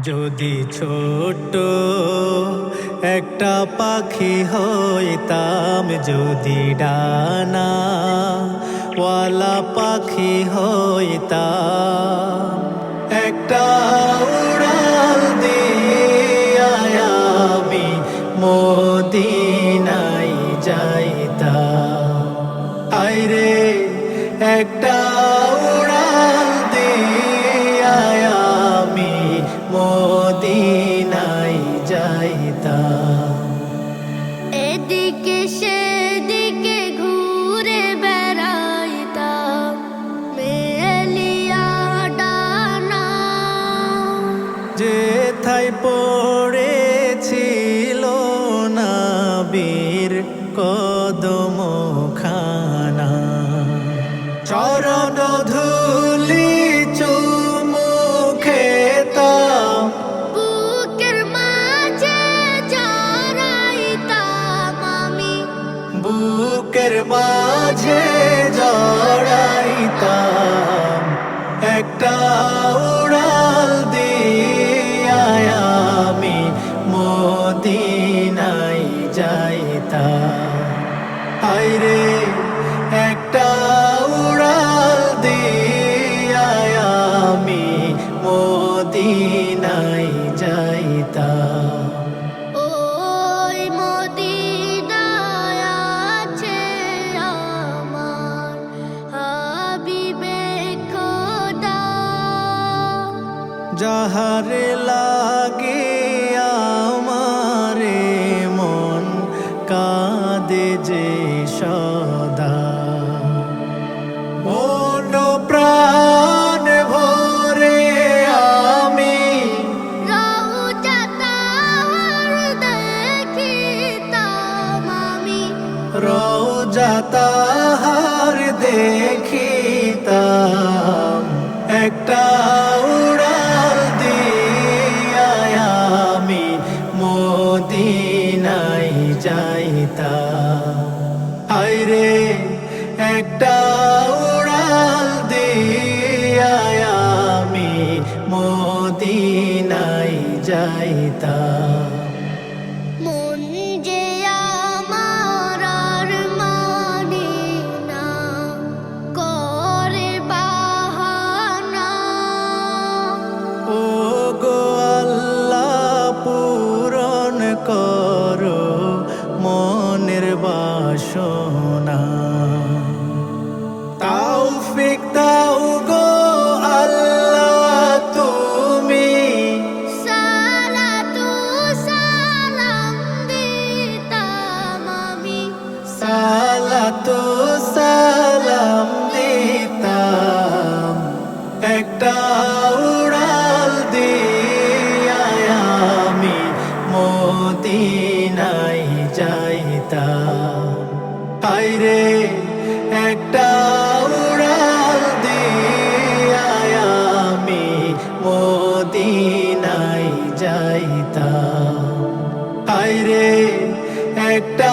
যদি ছোট্ট একটা পাখি হইতাম, যদি ডানা ওয়ালা পাখি হইতাম, একটা উড়াল দিয়া আমি মদিনায় যাইতাম। আইরে একটা উড়াল দিয়া আমি মদিনায় যাইতাম। এদিকে সেদিকে ঘুরে বেড়াইতাম মেলিয়া ডানা, যেথায় পড়েছিল নবীর কদমখানা, চরণ ধুলি চুমু খেতাম, বুকের মাঝে জড়াইতাম আমি, বুকের মাঝে জড়াইতাম, একটা উড়াল দিয়া আমি মদিনায় যাইতাম। আইরে একটা উড়াল দিয়া আমি মদিনায় যাইতাম। ওই মদিনায় আছে আমার হাবিবে খোদা, যাহারে লাগে আমারে মন কাঁদে যে সদা, মন প্রাণ ভরে আমি রওজা তাহার দেখিতাম আমি, রওজা তাহার দেখিতাম, একটা উড়াল দিয়া আমি মদিনায় যাইতাম। আইরে একটা উড়াল দিয়া আমি মদিনায় যাইতাম। মন যে আমার আর মানে না করে বাহানা, ও গো আল্লাহ পূরণ করো মনের বাসনা, তৌফিক দাও গো আল্লাহ তুমি, সালাতু সালাম দিতাম আমি, সালাতু সালাম দিতাম, একটা উড়াল দিয়া আমি মদিনায় যাইতাম। আইরে একটা উড়াল দিয়া আমি মদিনায় যাইতাম। আইরে একটা